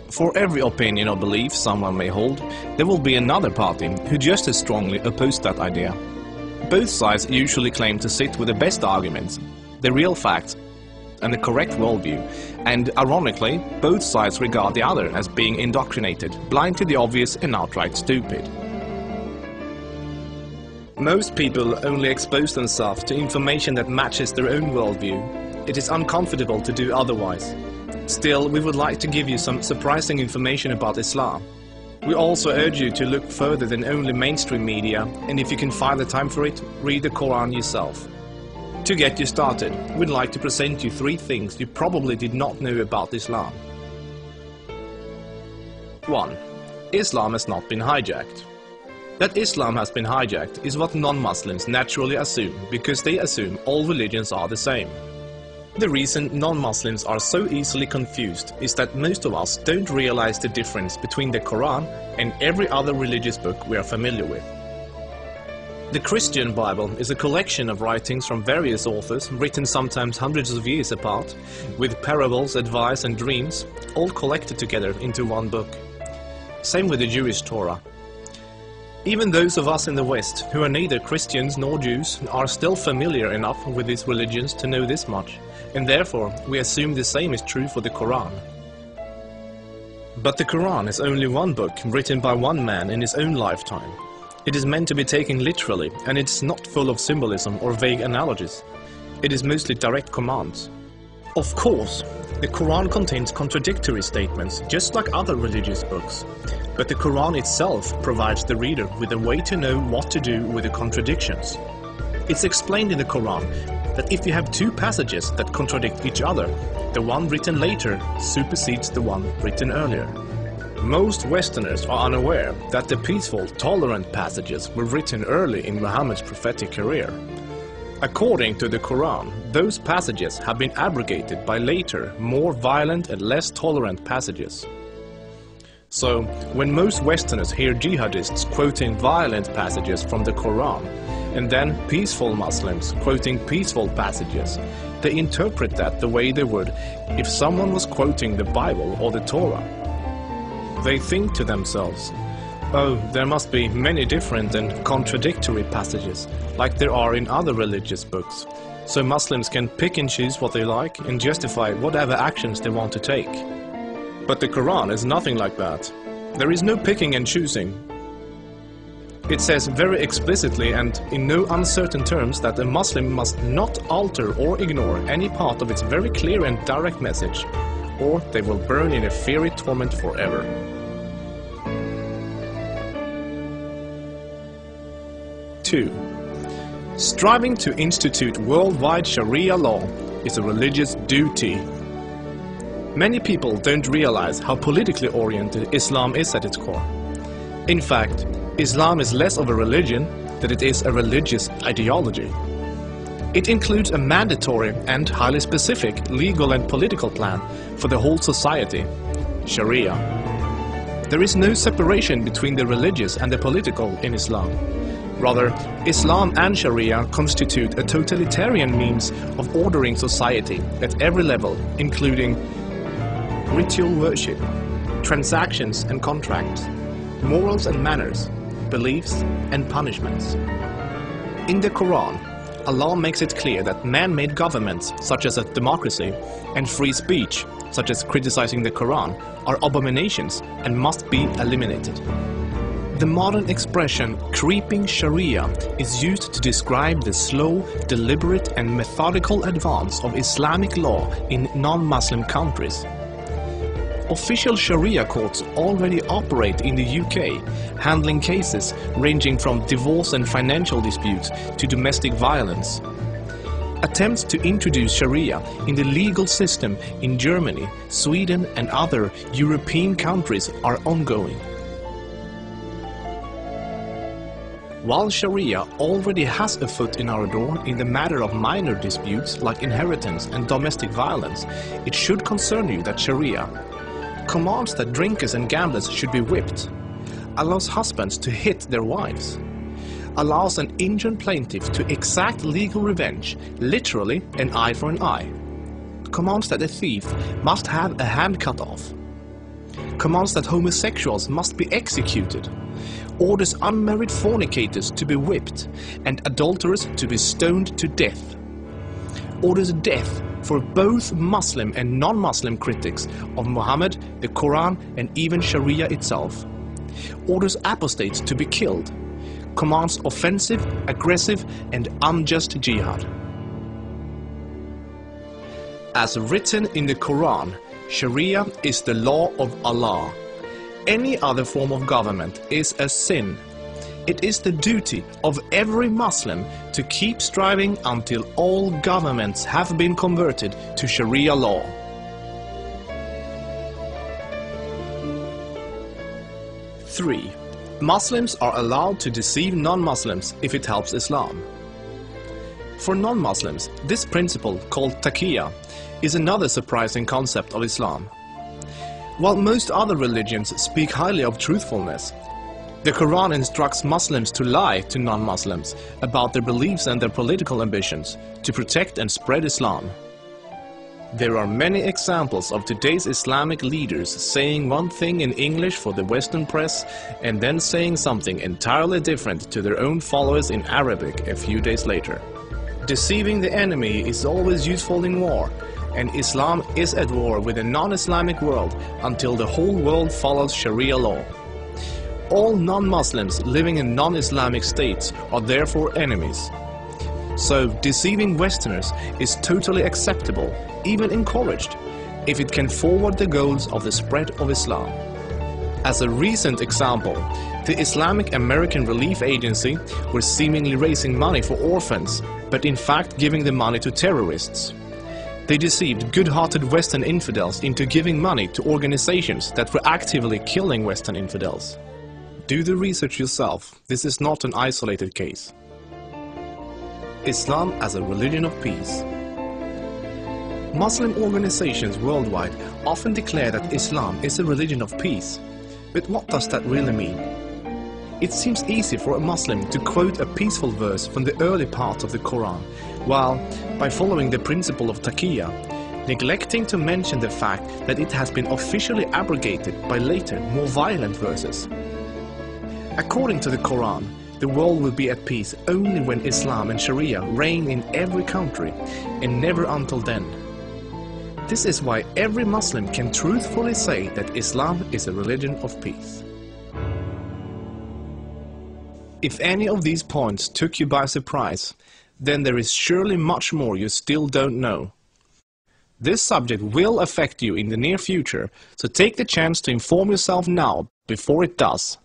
For every opinion or belief someone may hold, there will be another party who just as strongly oppose that idea. Both sides usually claim to sit with the best arguments, the real facts, and the correct worldview, and ironically, both sides regard the other as being indoctrinated, blind to the obvious and outright stupid. Most people only expose themselves to information that matches their own worldview. It is uncomfortable to do otherwise. Still, we would like to give you some surprising information about Islam. We also urge you to look further than only mainstream media, and if you can find the time for it, read the Quran yourself. To get you started, we'd like to present you 3 things you probably did not know about Islam. 1. Islam has not been hijacked. That Islam has been hijacked is what non-Muslims naturally assume, because they assume all religions are the same. The reason non-Muslims are so easily confused is that most of us don't realize the difference between the Quran and every other religious book we are familiar with. The Christian Bible is a collection of writings from various authors, written sometimes hundreds of years apart, with parables, advice and dreams, all collected together into one book. Same with the Jewish Torah. Even those of us in the West, who are neither Christians nor Jews, are still familiar enough with these religions to know this much, and therefore we assume the same is true for the Quran. But the Quran is only one book written by one man in his own lifetime. It is meant to be taken literally, and it is not full of symbolism or vague analogies. It is mostly direct commands. Of course, the Quran contains contradictory statements, just like other religious books. But the Quran itself provides the reader with a way to know what to do with the contradictions. It's explained in the Quran that if you have 2 passages that contradict each other, the one written later supersedes the one written earlier. Most Westerners are unaware that the peaceful, tolerant passages were written early in Muhammad's prophetic career. According to the Quran, those passages have been abrogated by later, more violent and less tolerant passages. So, when most Westerners hear jihadists quoting violent passages from the Quran, and then peaceful Muslims quoting peaceful passages, they interpret that the way they would if someone was quoting the Bible or the Torah. They think to themselves, oh, there must be many different and contradictory passages, like there are in other religious books, so Muslims can pick and choose what they like and justify whatever actions they want to take. But the Quran is nothing like that. There is no picking and choosing. It says very explicitly and in no uncertain terms that a Muslim must not alter or ignore any part of its very clear and direct message, or they will burn in a fiery torment forever. 2. Striving to institute worldwide Sharia law is a religious duty. Many people don't realize how politically oriented Islam is at its core. In fact, Islam is less of a religion than it is a religious ideology. It includes a mandatory and highly specific legal and political plan for the whole society, Sharia. There is no separation between the religious and the political in Islam. Rather, Islam and Sharia constitute a totalitarian means of ordering society at every level, including ritual worship, transactions and contracts, morals and manners, beliefs and punishments. In the Quran, Allah makes it clear that man-made governments, such as a democracy, and free speech, such as criticizing the Quran, are abominations and must be eliminated. The modern expression creeping Sharia is used to describe the slow, deliberate and methodical advance of Islamic law in non-Muslim countries. Official Sharia courts already operate in the UK, handling cases ranging from divorce and financial disputes to domestic violence. Attempts to introduce Sharia in the legal system in Germany, Sweden and other European countries are ongoing. While Sharia already has a foot in our door in the matter of minor disputes like inheritance and domestic violence, it should concern you that Sharia commands that drinkers and gamblers should be whipped, allows husbands to hit their wives, allows an injured plaintiff to exact legal revenge, literally an eye for an eye, commands that a thief must have a hand cut off, commands that homosexuals must be executed, orders unmarried fornicators to be whipped and adulterers to be stoned to death, orders death for both Muslim and non-Muslim critics of Muhammad, the Quran and even Sharia itself, orders apostates to be killed, commands offensive, aggressive and unjust jihad. As written in the Quran, Sharia is the law of Allah. Any other form of government is a sin. It is the duty of every Muslim to keep striving until all governments have been converted to Sharia law. Three, Muslims are allowed to deceive non-Muslims if it helps Islam. For non-Muslims, this principle, called taqiyya, is another surprising concept of Islam. While most other religions speak highly of truthfulness, the Quran instructs Muslims to lie to non-Muslims about their beliefs and their political ambitions to protect and spread Islam. There are many examples of today's Islamic leaders saying one thing in English for the Western press and then saying something entirely different to their own followers in Arabic a few days later. Deceiving the enemy is always useful in war, and Islam is at war with the non-Islamic world until the whole world follows Sharia law. All non-Muslims living in non-Islamic states are therefore enemies. So deceiving Westerners is totally acceptable, even encouraged, if it can forward the goals of the spread of Islam. As a recent example, the Islamic American Relief Agency were seemingly raising money for orphans, but in fact giving the money to terrorists. They deceived good-hearted Western infidels into giving money to organizations that were actively killing Western infidels. Do the research yourself, this is not an isolated case. Islam as a religion of peace. Muslim organizations worldwide often declare that Islam is a religion of peace. But what does that really mean? It seems easy for a Muslim to quote a peaceful verse from the early parts of the Quran, while, by following the principle of taqiyya, neglecting to mention the fact that it has been officially abrogated by later, more violent verses. According to the Quran, the world will be at peace only when Islam and Sharia reign in every country, and never until then. This is why every Muslim can truthfully say that Islam is a religion of peace. If any of these points took you by surprise, then there is surely much more you still don't know. This subject will affect you in the near future, so take the chance to inform yourself now before it does.